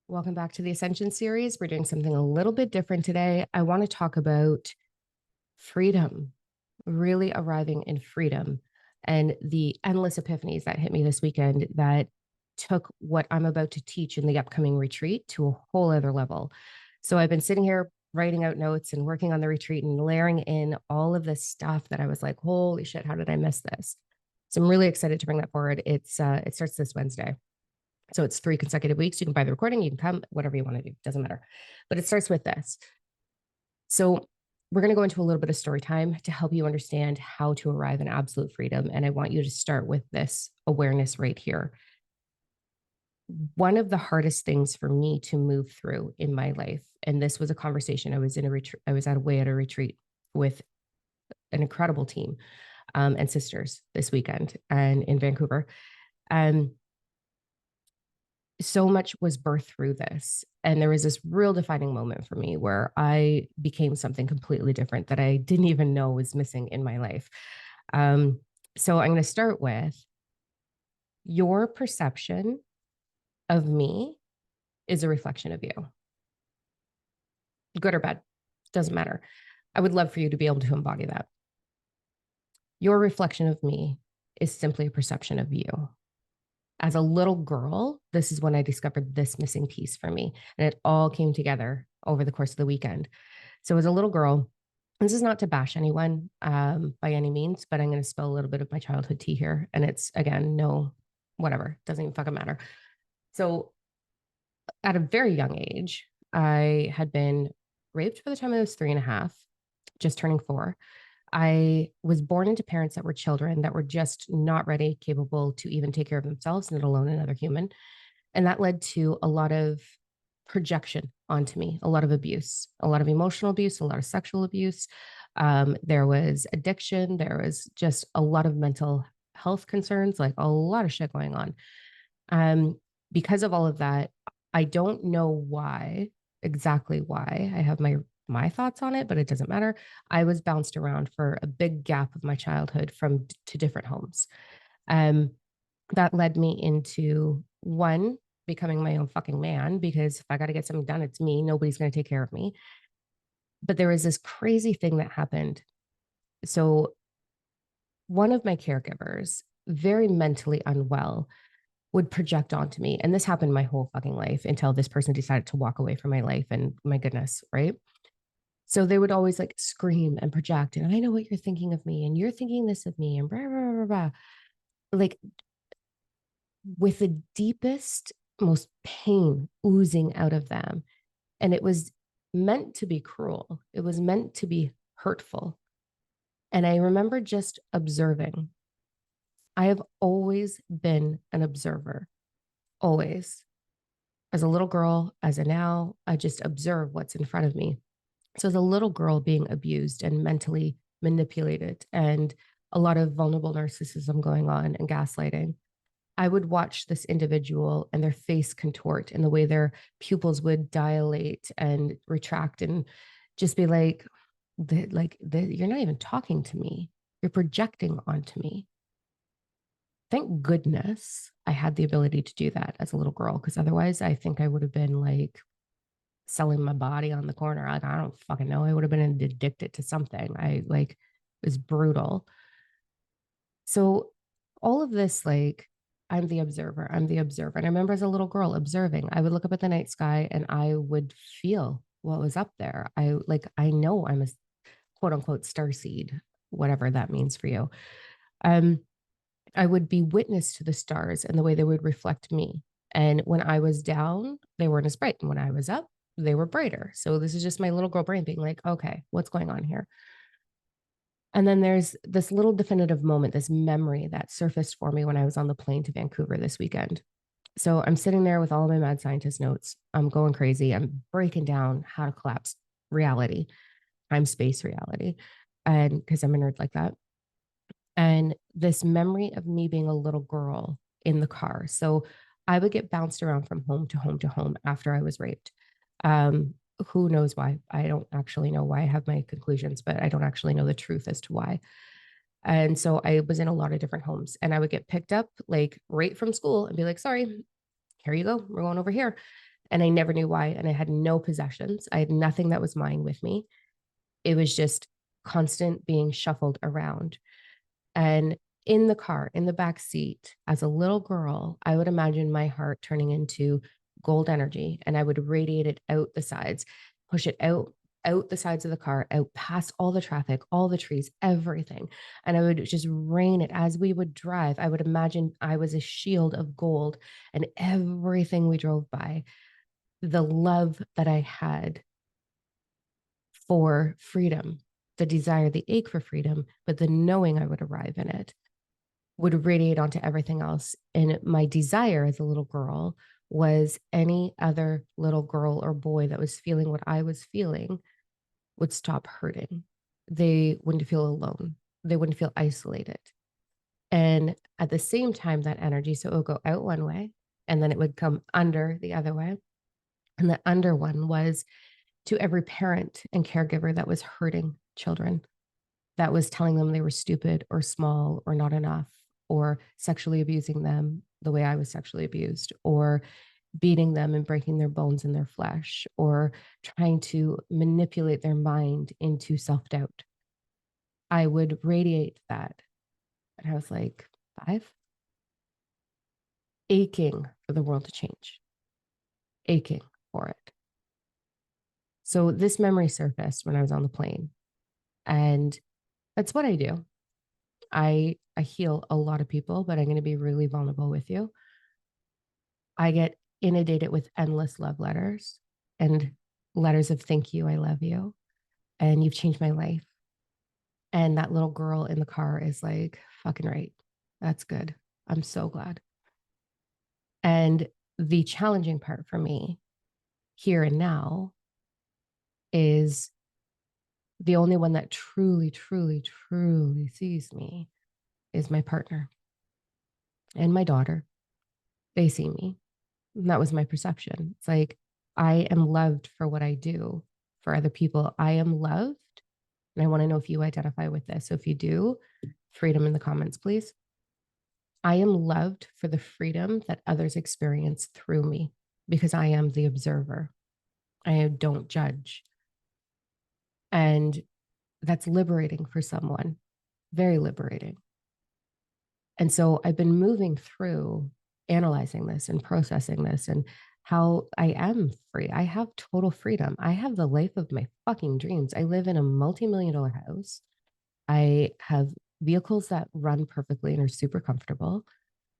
Welcome back to the Ascension series. We're doing something a little bit different today. I want to talk about freedom, really arriving in freedom, and the endless epiphanies that hit me this weekend that took what I'm about to teach in the upcoming retreat to a whole other level. So I've been sitting here writing out notes and working on the retreat and layering in all of this stuff that I was like, holy shit, how did I miss this? So I'm really excited to bring that forward. It starts this Wednesday. So it's 3 consecutive weeks. You can buy the recording, you can come, whatever you want to do, doesn't matter. But it starts with this. So we're going to go into a little bit of story time to help you understand how to arrive in absolute freedom. And I want you to start with this awareness right here. One of the hardest things for me to move through in my life, and this was a conversation, I was in a retreat, I was away at a retreat with an incredible team and sisters this weekend and in Vancouver. Um, so much was birthed through this. And there was this real defining moment for me where I became something completely different that I didn't even know was missing in my life. Um, so I'm going to start with your perception of me is a reflection of you, good or bad, doesn't matter. I would love for you to be able to embody that. Your reflection of me is simply a perception of you. As a little girl, this is when I discovered this missing piece for me. And it all came together over the course of the weekend. So as a little girl, this is not to bash anyone by any means, but I'm going to spill a little bit of my childhood tea here. And it's, again, no, whatever, doesn't even fucking matter. So at a very young age, I had been raped by the time I was 3.5, just turning 4. I was born into parents that were children that were just not ready, capable to even take care of themselves, let alone another human. And that led to a lot of projection onto me, a lot of abuse, a lot of emotional abuse, a lot of sexual abuse. There was addiction. There was just a lot of mental health concerns, like a lot of shit going on. Um, because of all of that, I don't know why, exactly why. I have my thoughts on it, but it doesn't matter. I was bounced around for a big gap of my childhood from to different homes. Um, that led me into one, becoming my own fucking man, because if I got to get something done, it's me. Nobody's going to take care of me. But there was this crazy thing that happened. So one of my caregivers, very mentally unwell, would project onto me. And this happened my whole fucking life until this person decided to walk away from my life. And my goodness, right? So they would always like scream and project, and I know what you're thinking of me, and you're thinking this of me, and blah, blah, blah, blah. Like with the deepest, most pain oozing out of them. And it was meant to be cruel, it was meant to be hurtful. And I remember just observing. I have always been an observer, always. As a little girl, as a now, I just observe what's in front of me. So, as a little girl being abused and mentally manipulated, and a lot of vulnerable narcissism going on and gaslighting, I would watch this individual and their face contort and the way their pupils would dilate and retract and just be like, you're not even talking to me. You're projecting onto me. Thank goodness I had the ability to do that as a little girl, because otherwise I think I would have been like selling my body on the corner. Like, I don't fucking know. I would have been addicted to something. I like, it was brutal. So all of this, like, I'm the observer. I'm the observer. And I remember as a little girl observing, I would look up at the night sky and I would feel what was up there. I know I'm a quote unquote star seed, whatever that means for you. Um, I would be witness to the stars and the way they would reflect me. And when I was down, they weren't as bright. And when I was up, they were brighter. So this is just my little girl brain being like, okay, what's going on here? And then there's this little definitive moment, this memory that surfaced for me when I was on the plane to Vancouver this weekend. So I'm sitting there with all of my mad scientist notes. I'm going crazy. I'm breaking down how to collapse reality, time space reality. And because I'm a nerd like that. And this memory of me being a little girl in the car. So I would get bounced around from home to home to home after I was raped. Um, who knows why? I don't actually know why. I have my conclusions, but I don't actually know the truth as to why. And so I was in a lot of different homes, and I would get picked up like right from school and be like, sorry, here you go. We're going over here. And I never knew why. And I had no possessions. I had nothing that was mine with me. It was just constant being shuffled around. And in the car, in the back seat, as a little girl, I would imagine my heart turning into gold energy, and I would radiate it out the sides, push it out the sides of the car, out past all the traffic, all the trees, everything. And I would just rain it as we would drive. I would imagine I was a shield of gold, and everything we drove by, the love that I had for freedom, the desire, the ache for freedom, but the knowing I would arrive in it would radiate onto everything else. And my desire as a little girl was any other little girl or boy that was feeling what I was feeling would stop hurting. They wouldn't feel alone. They wouldn't feel isolated. And at the same time, that energy, so it would go out one way and then it would come under the other way. And the under one was to every parent and caregiver that was hurting children, that was telling them they were stupid or small or not enough, or sexually abusing them the way I was sexually abused, or beating them and breaking their bones and their flesh, or trying to manipulate their mind into self doubt. I would radiate that. And I was like 5, aching for the world to change, aching for it. So this memory surfaced when I was on the plane. And that's what I do. I heal a lot of people, but I'm going to be really vulnerable with you. I get inundated with endless love letters and letters of thank you, I love you, and you've changed my life. And that little girl in the car is like, fucking right. That's good. I'm so glad. And the challenging part for me here and now is the only one that truly, truly, truly sees me is my partner and my daughter. They see me. And that was my perception. It's like, I am loved for what I do for other people. I am loved. And I want to know if you identify with this. So if you do, freedom in the comments, please. I am loved for the freedom that others experience through me because I am the observer. I don't judge. And that's liberating for someone, very liberating. And so I've been moving through analyzing this and processing this and how I am free. I have total freedom. I have the life of my fucking dreams. I live in a multi-million-dollar house. I have vehicles that run perfectly and are super comfortable.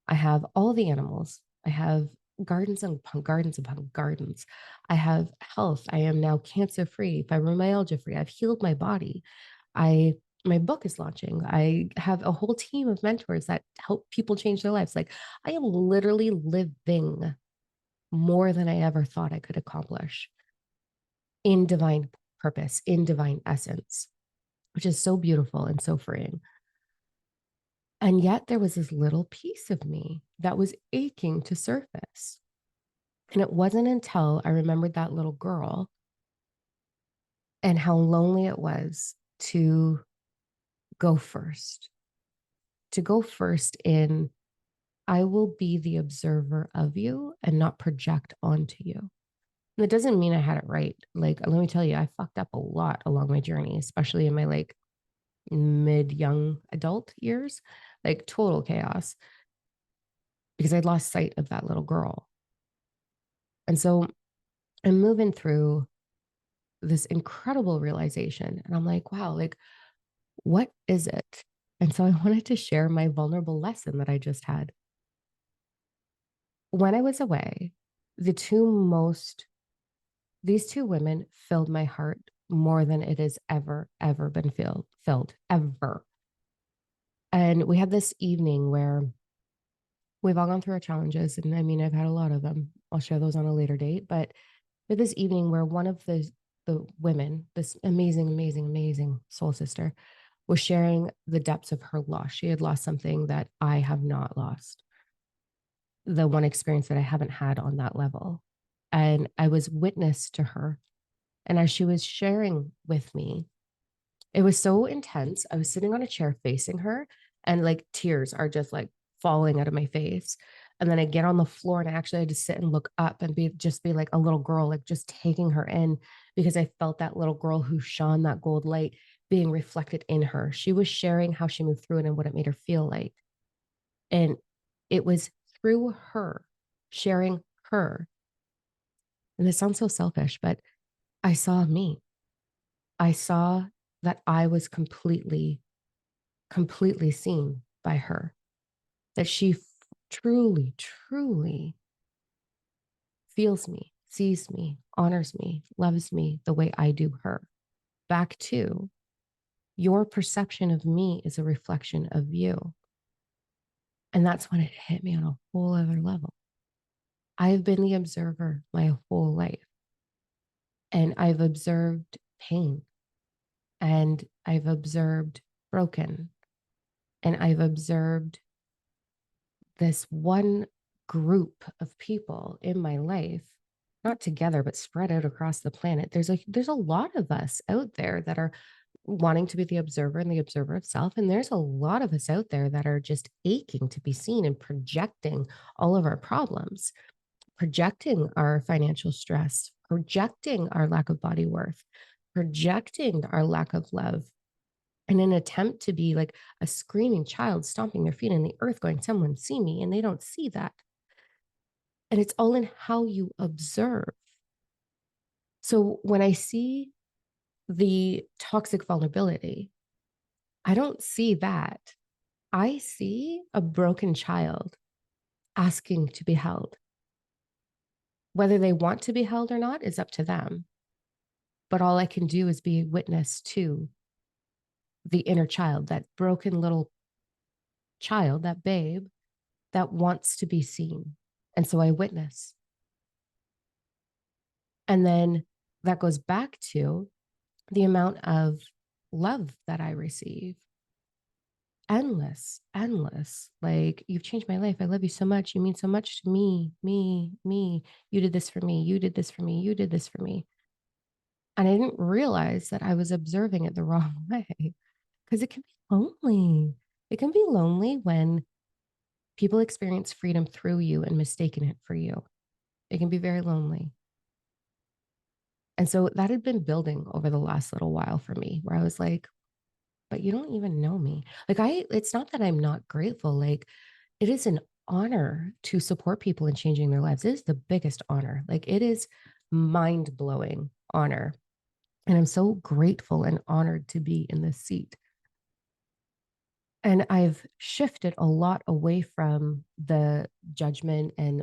I have all the animals. I have gardens upon gardens upon gardens. I have health. I am now cancer free, fibromyalgia free. I've healed my body. I My book is launching. I have a whole team of mentors that help people change their lives. Like I am literally living more than I ever thought I could accomplish in divine purpose, in divine essence, which is so beautiful and so freeing. And yet there was this little piece of me that was aching to surface. And it wasn't until I remembered that little girl and how lonely it was to go first, to go first in, I will be the observer of you and not project onto you. And it doesn't mean I had it right. Like, let me tell you, I fucked up a lot along my journey, especially in my like mid young adult years, like total chaos because I'd lost sight of that little girl. And so I'm moving through this incredible realization. And I'm like, wow, like, what is it? And so I wanted to share my vulnerable lesson that I just had. When I was away, the two most, these two women filled my heart more than it has ever been filled, ever. And we had this evening where we've all gone through our challenges. And I mean, I've had a lot of them. I'll share those on a later date. But with this evening where one of the women, this amazing, amazing, amazing soul sister, was sharing the depths of her loss. She had lost something that I have not lost, the one experience that I haven't had on that level. And I was witness to her. And as she was sharing with me, it was so intense. I was sitting on a chair facing her, and like tears are just like falling out of my face. And then I get on the floor and I actually had to sit and look up and be like a little girl, like just taking her in, because I felt that little girl who shone that gold light being reflected in her. She was sharing how she moved through it and what it made her feel like. And it was through her sharing her. And this sounds so selfish, but I saw me. I saw that I was completely, completely seen by her, that she truly, truly feels me, sees me, honors me, loves me the way I do her. Back to your perception of me is a reflection of you. And that's when it hit me on a whole other level. I've been the observer my whole life, and I've observed pain, and I've observed broken, and I've observed this one group of people in my life, not together, but spread out across the planet. There's a lot of us out there that are wanting to be the observer and the observer of self. And there's a lot of us out there that are just aching to be seen and projecting all of our problems, projecting our financial stress, projecting our lack of body worth, projecting our lack of love, in an attempt to be like a screaming child stomping their feet in the earth going, someone see me, and they don't see that. And it's all in how you observe. So when I see the toxic vulnerability, I don't see that. I see a broken child asking to be held. Whether they want to be held or not is up to them. But all I can do is be witness to the inner child, that broken little child, that babe that wants to be seen. And so I witness. And then that goes back to the amount of love that I receive. Endless, endless. Like, you've changed my life. I love you so much. You mean so much to me, me. You did this for me. You did this for me. You did this for me. And I didn't realize that I was observing it the wrong way, because it can be lonely. It can be lonely when people experience freedom through you and mistaken it for you. It can be very lonely. And so that had been building over the last little while for me, where I was like, but you don't even know me. It's not that I'm not grateful. Like, it is an honor to support people in changing their lives. It is the biggest honor. Like, it is mind blowing honor. And I'm so grateful and honored to be in this seat. And I've shifted a lot away from the judgment and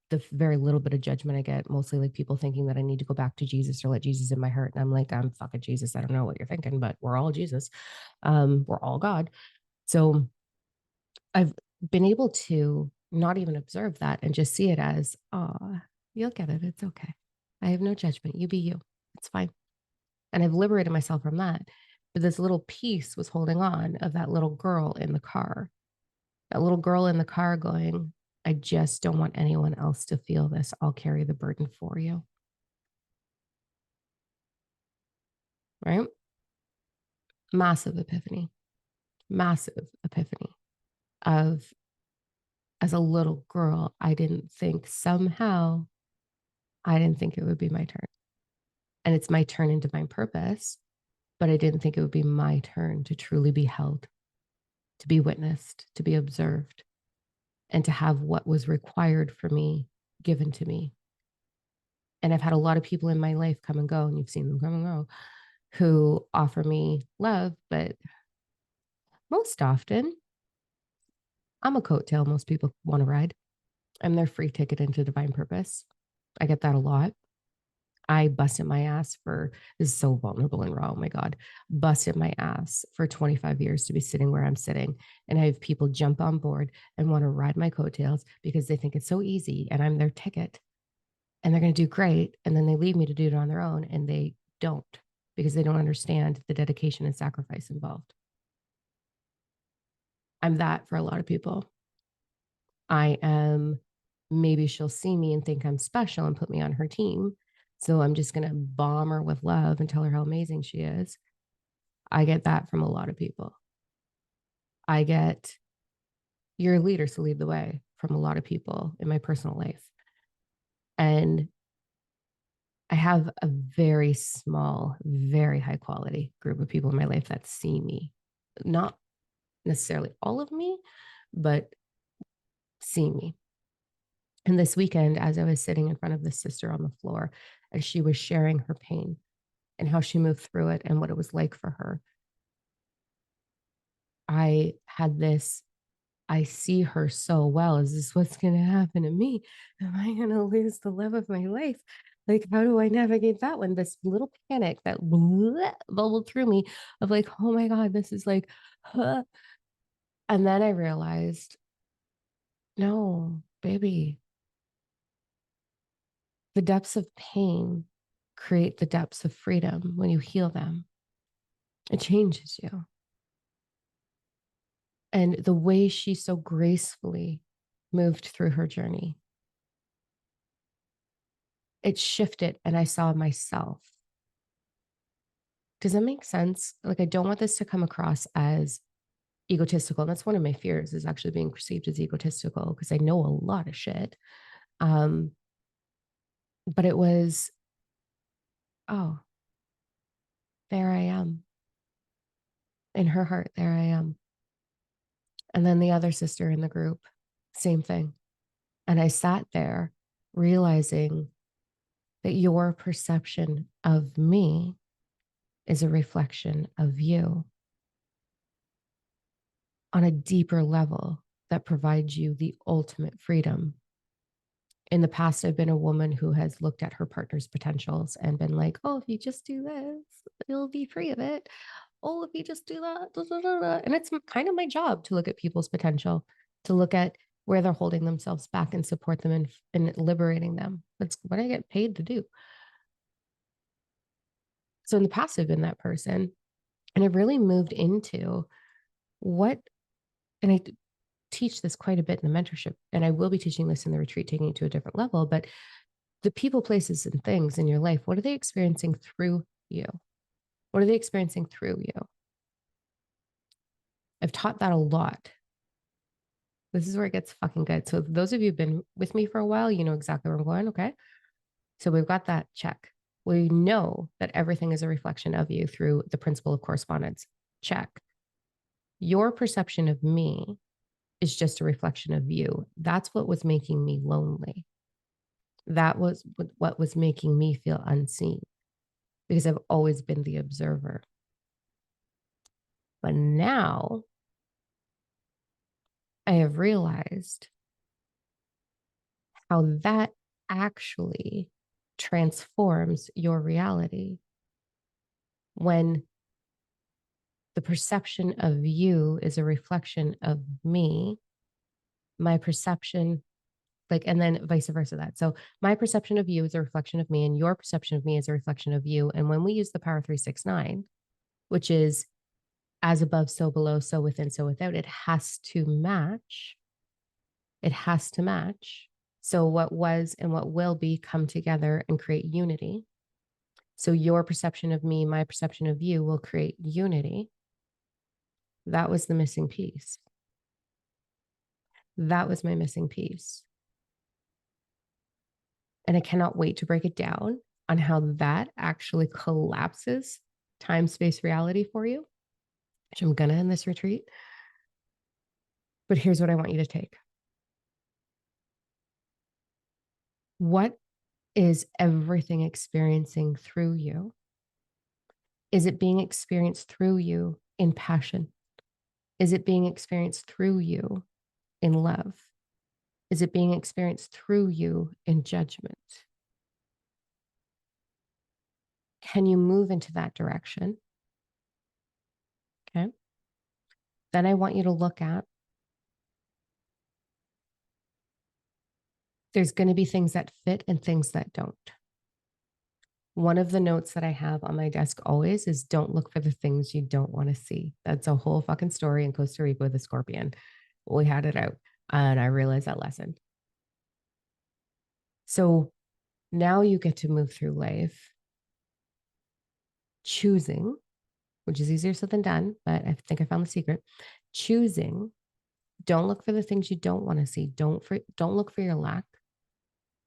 the very little bit of judgment I get, mostly like people thinking that I need to go back to Jesus or let Jesus in my heart. And I'm like, I'm fucking Jesus. I don't know what you're thinking, but we're all Jesus. We're all God. So I've been able to not even observe that and just see it as, oh, you'll get it. It's okay. I have no judgment. You be you. It's fine. And I've liberated myself from that. But this little piece was holding on of that little girl in the car, that little girl in the car going, I just don't want anyone else to feel this. I'll carry the burden for you. Right? Massive epiphany of, as a little girl, I didn't think it would be my turn. And it's my turn in divine purpose, but I didn't think it would be my turn to truly be held, to be witnessed, to be observed, and to have what was required for me given to me. And I've had a lot of people in my life come and go, and you've seen them come and go, who offer me love, but most often I'm a coattail most people want to ride. I'm their free ticket into divine purpose. I get that a lot. I busted my ass for, this is so vulnerable and raw. Oh my God, busted my ass for 25 years to be sitting where I'm sitting. And I have people jump on board and want to ride my coattails because they think it's so easy and I'm their ticket and they're going to do great. And then they leave me to do it on their own, and they don't, because they don't understand the dedication and sacrifice involved. I'm that for a lot of people. I am, maybe she'll see me and think I'm special and put me on her team. So I'm just going to bomb her with love and tell her how amazing she is. I get that from a lot of people. I get, you're a leader, so lead the way. from a lot of people in my personal life. And I have a very small, very high quality group of people in my life that see me, not necessarily all of me, but see me. And this weekend, as I was sitting in front of this sister on the floor, as she was sharing her pain and how she moved through it and what it was like for her, I had this, I see her so well. Is this what's going to happen to me? Am I going to lose the love of my life? Like, how do I navigate that one? This little panic that bubbled through me of like, oh my God, this is like, huh. And then I realized, no, baby, the depths of pain create the depths of freedom when you heal them. It changes you. And the way she so gracefully moved through her journey, it shifted and I saw myself. Does that make sense? Like, I don't want this to come across as egotistical. And that's one of my fears, is actually being perceived as egotistical, because I know a lot of shit. But it was, oh, there I am. In her heart, there I am. And then the other sister in the group, same thing. And I sat there realizing that your perception of me is a reflection of you on a deeper level that provides you the ultimate freedom. In the past, I've been a woman who has looked at her partner's potentials and been like, oh, if you just do this, you'll be free of it. Oh, if you just do that. Da, da, da, da. And it's kind of my job to look at people's potential, to look at where they're holding themselves back and support them in liberating them. That's what I get paid to do. So in the past, I've been that person. And I've really moved into what, and I teach this quite a bit in the mentorship, and I will be teaching this in the retreat, taking it to a different level. But the people, places, and things in your life, what are they experiencing through you? What are they experiencing through you? I've taught that a lot. This is where it gets fucking good. So those of you who've been with me for a while, you know exactly where I'm going. Okay. So we've got that check. We know that everything is a reflection of you through the principle of correspondence. Check. Your perception of me is just a reflection of you. That's what was making me lonely. That was what was making me feel unseen, because I've always been the observer. But now I have realized how that actually transforms your reality when the perception of you is a reflection of me, my perception, like, and then vice versa that. So my perception of you is a reflection of me, and your perception of me is a reflection of you. And when we use the power 369, which is as above, so below, so within, so without, it has to match. It has to match. So what was and what will be come together and create unity. So your perception of me, my perception of you will create unity. That was the missing piece. That was my missing piece. And I cannot wait to break it down on how that actually collapses time, space, reality for you, which I'm going to in this retreat. But here's what I want you to take. What is everything experiencing through you? Is it being experienced through you in passion? Is it being experienced through you in love? Is it being experienced through you in judgment? Can you move into that direction? Okay. Then I want you to look at, there's going to be things that fit and things that don't. One of the notes that I have on my desk always is, don't look for the things you don't want to see. That's a whole fucking story in Costa Rica with a scorpion. We had it out and I realized that lesson. So now you get to move through life choosing, which is easier said than done, but I think I found the secret, choosing Don't look for the things you don't want to see. Don't look for your lack.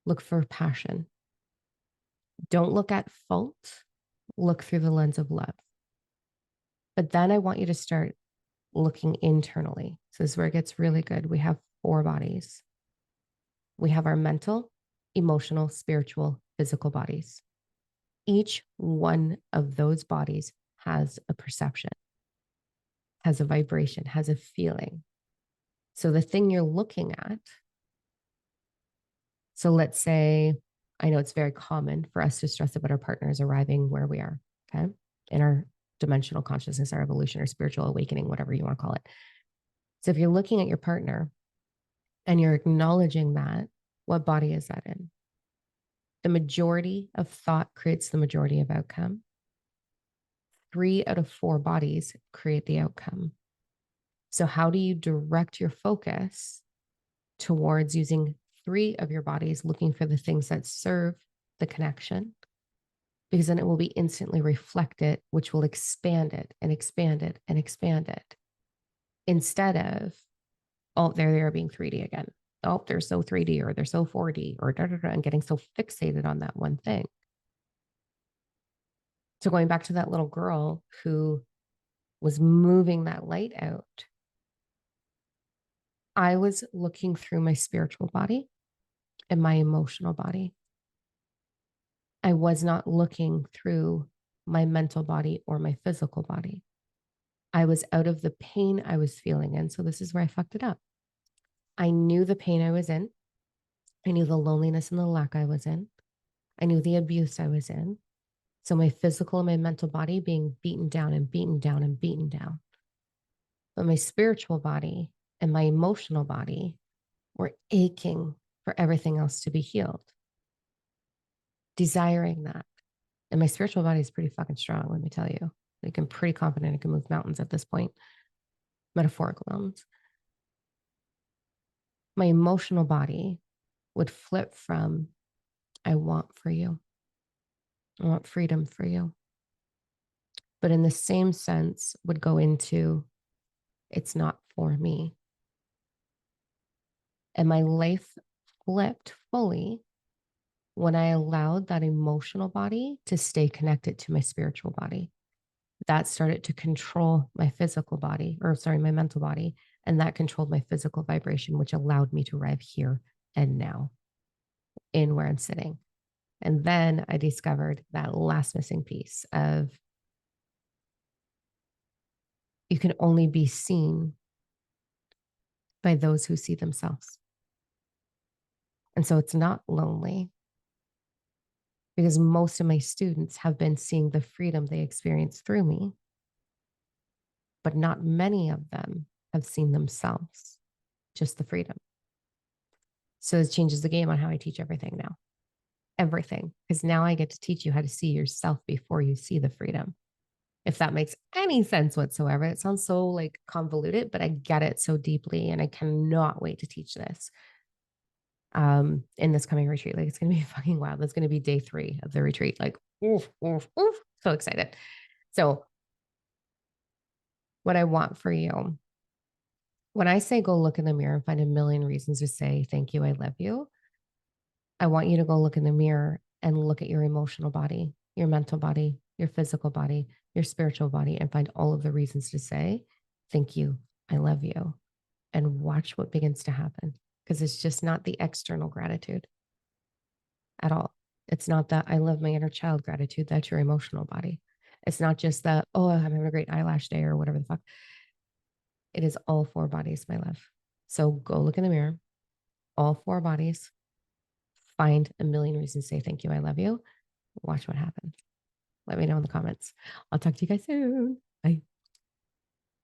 Look for passion. Don't look at fault. Look through the lens of love. But then I want you to start looking internally. So this is where it gets really good. We have 4 bodies. We have our mental, emotional, spiritual, physical bodies. Each one of those bodies has a perception, has a vibration, has a feeling. So the thing you're looking at, so let's say, I know it's very common for us to stress about our partners arriving where we are, okay, in our dimensional consciousness, our evolution, or spiritual awakening, whatever you want to call it. So if you're looking at your partner and you're acknowledging that, what body is that in? The majority of thought creates the majority of outcome. 3 out of 4 bodies create the outcome. So how do you direct your focus towards using 3 of your bodies, looking for the things that serve the connection? Because then it will be instantly reflected, which will expand it and expand it and expand it. Instead of, oh, there they are being 3D again. Oh, they're so 3D or they're so 4D or da, da, da, and getting so fixated on that one thing. So going back to that little girl who was moving that light out, I was looking through my spiritual body and my emotional body. I was not looking through my mental body or my physical body. I was out of the pain I was feeling. And so this is where I fucked it up. I knew the pain I was in. I knew the loneliness and the lack I was in. I knew the abuse I was in. So my physical and my mental body being beaten down and beaten down and beaten down. But my spiritual body and my emotional body were aching for everything else to be healed, desiring that. And my spiritual body is pretty fucking strong, let me tell you. Like, I'm pretty confident I can move mountains at this point, metaphorical mountains. My emotional body would flip from, I want for you. I want freedom for you. But in the same sense, would go into, it's not for me. And my life flipped fully when I allowed that emotional body to stay connected to my spiritual body. That started to control my physical body, or sorry, my mental body. And that controlled my physical vibration, which allowed me to arrive here and now in where I'm sitting. And then I discovered that last missing piece of, you can only be seen by those who see themselves. And so it's not lonely, because most of my students have been seeing the freedom they experience through me, but not many of them have seen themselves, just the freedom. So it changes the game on how I teach everything now. Everything. Because now I get to teach you how to see yourself before you see the freedom. If that makes any sense whatsoever. It sounds so like convoluted, but I get it so deeply, and I cannot wait to teach this in this coming retreat. Like, it's gonna be fucking wild. That's gonna be day 3 of the retreat. Like, oof, oof, oof. So excited. So what I want for you, when I say go look in the mirror and find a million reasons to say thank you, I love you, I want you to go look in the mirror and look at your emotional body, your mental body, your physical body, your spiritual body, and find all of the reasons to say thank you, I love you, and watch what begins to happen. Because it's just not the external gratitude at all. It's not the I love my inner child gratitude. That's your emotional body. It's not just the, oh, I'm having a great eyelash day or whatever the fuck. It is all 4 bodies, my love. So go look in the mirror, all 4 bodies, find a million reasons to say thank you, I love you. Watch what happens. Let me know in the comments. I'll talk to you guys soon. Bye.